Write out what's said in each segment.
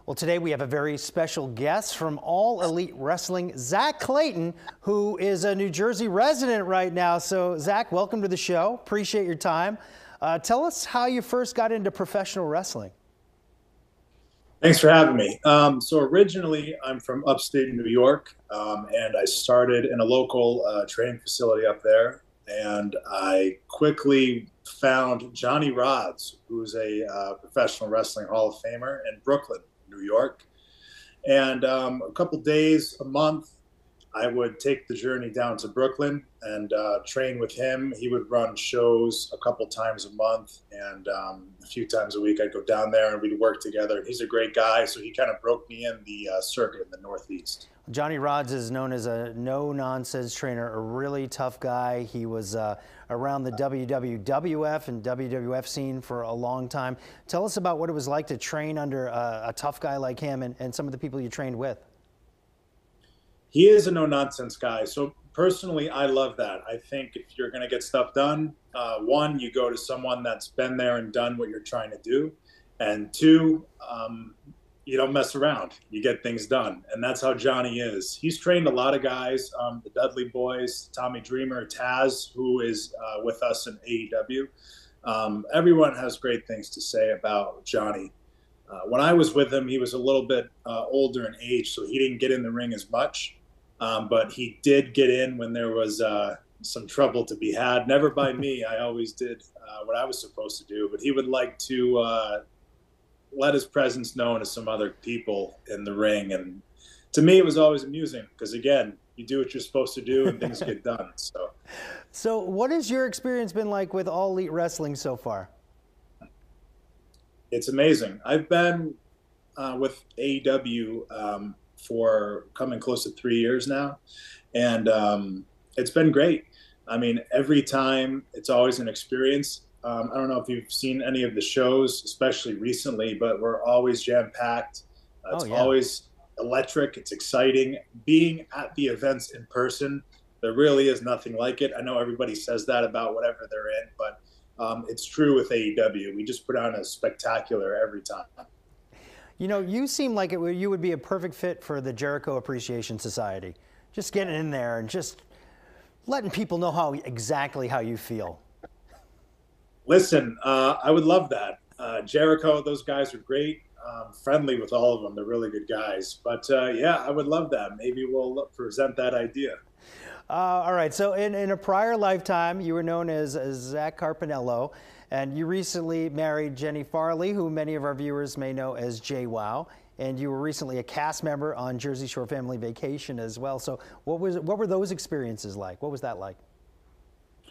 Well, today we have a very special guest from All Elite Wrestling, Zack Clayton, who is a New Jersey resident right now. So, Zack, welcome to the show. Appreciate your time. Tell us how you first got into professional wrestling. Thanks for having me. So originally, I'm from upstate New York, and I started in a local training facility up there. And I quickly found Johnny Rodz, who's a professional wrestling Hall of Famer in Brooklyn, New York. And a couple days a month, I would take the journey down to Brooklyn and train with him. He would run shows a couple times a month, and a few times a week I'd go down there and we'd work together. He's a great guy, so he kind of broke me in the circuit in the Northeast. Johnny Rodz is known as a no-nonsense trainer, a really tough guy. He was around the WWF and WWF scene for a long time. Tell us about what it was like to train under a tough guy like him and some of the people you trained with. He is a no-nonsense guy. So personally, I love that. I think if you're going to get stuff done, one, you go to someone that's been there and done what you're trying to do. And two, you don't mess around. You get things done. And that's how Johnny is. He's trained a lot of guys, the Dudley Boys, Tommy Dreamer, Taz, who is with us in AEW. Everyone has great things to say about Johnny. When I was with him, he was a little bit older in age, so he didn't get in the ring as much. But he did get in when there was some trouble to be had. Never by me. I always did what I was supposed to do. But he would like to let his presence known to some other people in the ring. And to me, it was always amusing because, again, you do what you're supposed to do and things get done. So what has your experience been like with All Elite Wrestling so far? It's amazing. I've been with AEW for coming close to 3 years now, and it's been great. I mean, every time it's always an experience. I don't know if you've seen any of the shows, especially recently, but we're always jam-packed. It's always electric. It's exciting. Being at the events in person, there really is nothing like it. I know everybody says that about whatever they're in, but it's true with AEW. We just put on a spectacular every time. You know, you seem like you would be a perfect fit for the Jericho Appreciation Society. Just getting in there and just letting people know exactly how you feel. Listen, I would love that. Jericho, those guys are great. Friendly with all of them. They're really good guys. But yeah, I would love that. Maybe we'll present that idea. All right, so in a prior lifetime, you were known as Zach Carpinello, and you recently married Jenni Farley, who many of our viewers may know as JWOWW, and you were recently a cast member on Jersey Shore Family Vacation as well. So what were those experiences like? What was that like?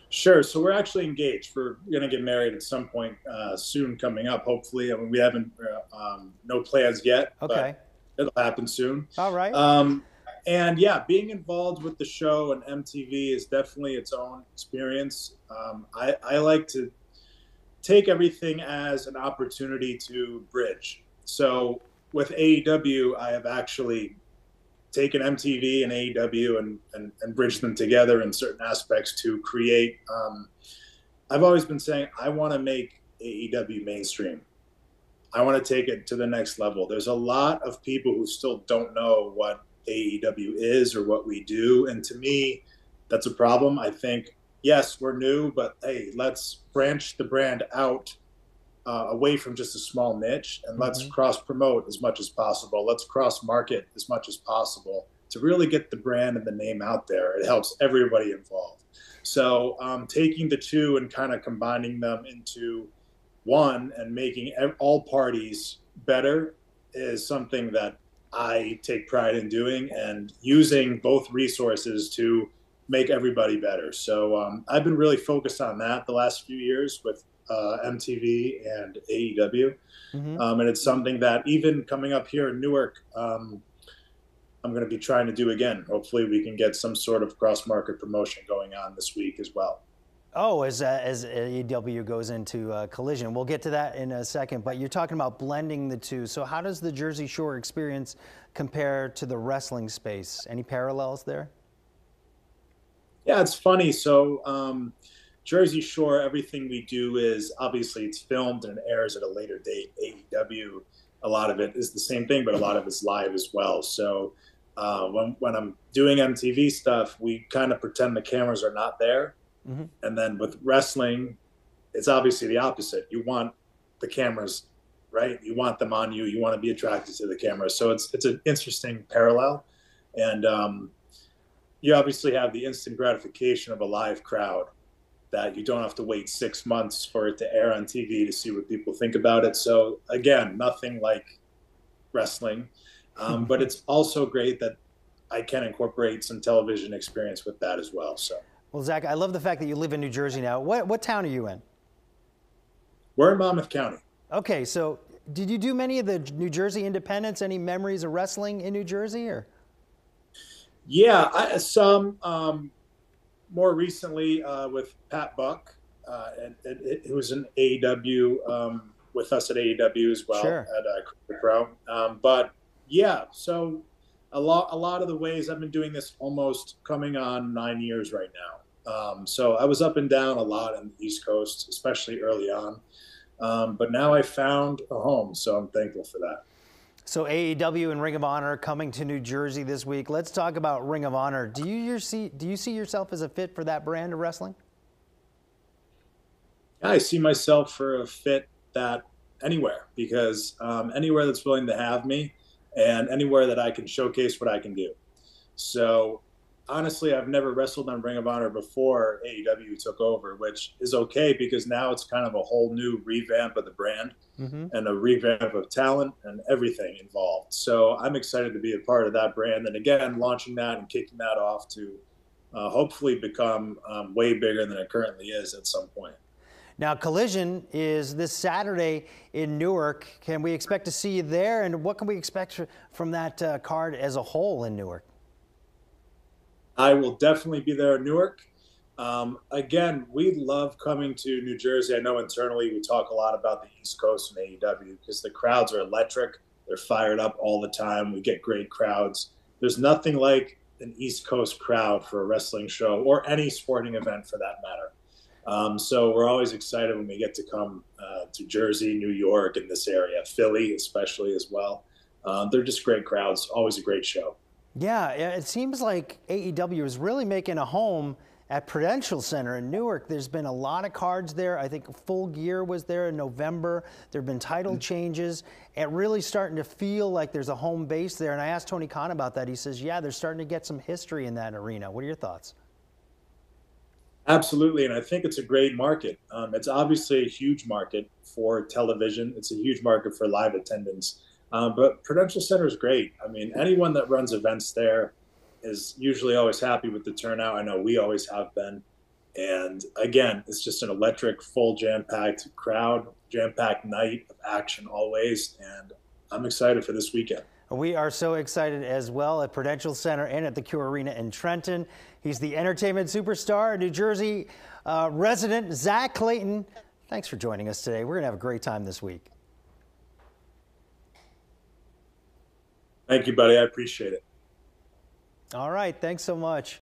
Sure. So we're actually engaged. We're going to get married at some point soon coming up, hopefully. I mean, we haven't, no plans yet, okay, but it'll happen soon. All right. And yeah, being involved with the show and MTV is definitely its own experience. I like to take everything as an opportunity to bridge. So with AEW, I have actually taken MTV and AEW and bridged them together in certain aspects to create. I've always been saying I want to make AEW mainstream. I want to take it to the next level. There's a lot of people who still don't know what AEW is or what we do, and to me that's a problem. I think, yes, we're new, but hey, let's branch the brand out away from just a small niche, and let's cross promote as much as possible. Let's cross market as much as possible to really get the brand and the name out there. It helps everybody involved. So taking the two and kind of combining them into one and making all parties better is something that I take pride in doing, and using both resources to make everybody better. So I've been really focused on that the last few years with MTV and AEW. And it's something that even coming up here in Newark, I'm going to be trying to do again. Hopefully we can get some sort of cross-market promotion going on this week as well. Oh, as AEW goes into Collision. We'll get to that in a second, but you're talking about blending the two. So how does the Jersey Shore experience compare to the wrestling space? Any parallels there? Yeah, it's funny. So Jersey Shore, everything we do is obviously it's filmed and airs at a later date. AEW a lot of it is the same thing, but a lot of it's live as well. So when I'm doing MTV stuff, we kind of pretend the cameras are not there. Mm-hmm. And then with wrestling, it's obviously the opposite. You want the cameras, right? You want them on you. You want to be attracted to the camera. So it's an interesting parallel. And you obviously have the instant gratification of a live crowd that you don't have to wait 6 months for it to air on TV to see what people think about it. So again, nothing like wrestling, but it's also great that I can incorporate some television experience with that as well. So, well, Zach, I love the fact that you live in New Jersey now. What town are you in? We're in Monmouth County. Okay, so did you do many of the New Jersey independents? Any memories of wrestling in New Jersey, or? Yeah, some. More recently with Pat Buck, it was an AEW with us at AEW as well. Sure. At Pro. But yeah, so a lot of the ways I've been doing this almost coming on 9 years right now. So I was up and down a lot on the East Coast, especially early on. But now I found a home, so I'm thankful for that. So AEW and Ring of Honor coming to New Jersey this week. Let's talk about Ring of Honor. Do you see yourself as a fit for that brand of wrestling? I see myself for a fit that anywhere, because anywhere that's willing to have me and anywhere that I can showcase what I can do. So honestly, I've never wrestled on Ring of Honor before AEW took over, which is okay because now it's kind of a whole new revamp of the brand. Mm-hmm. And a revamp of talent and everything involved. So I'm excited to be a part of that brand. And again, launching that and kicking that off to hopefully become way bigger than it currently is at some point. Now, Collision is this Saturday in Newark. Can we expect to see you there? And what can we expect from that card as a whole in Newark? I will definitely be there in Newark. Again, we love coming to New Jersey. I know internally we talk a lot about the East Coast and AEW because the crowds are electric. They're fired up all the time. We get great crowds. There's nothing like an East Coast crowd for a wrestling show or any sporting event for that matter. So we're always excited when we get to come to Jersey, New York, in this area, Philly especially as well. They're just great crowds. Always a great show. Yeah, it seems like AEW is really making a home at Prudential Center in Newark. There's been a lot of cards there. I think Full Gear was there in November. There have been title changes and really starting to feel like there's a home base there. And I asked Tony Khan about that. He says, yeah, they're starting to get some history in that arena. What are your thoughts? Absolutely, and I think it's a great market. It's obviously a huge market for television. It's a huge market for live attendance. But Prudential Center is great. I mean, anyone that runs events there is usually always happy with the turnout. I know we always have been. And again, it's just an electric, full jam-packed crowd, jam-packed night of action always. And I'm excited for this weekend. We are so excited as well at Prudential Center and at the Cure Arena in Trenton. He's the entertainment superstar, New Jersey resident, Zack Clayton. Thanks for joining us today. We're going to have a great time this week. Thank you, buddy. I appreciate it. All right. Thanks so much.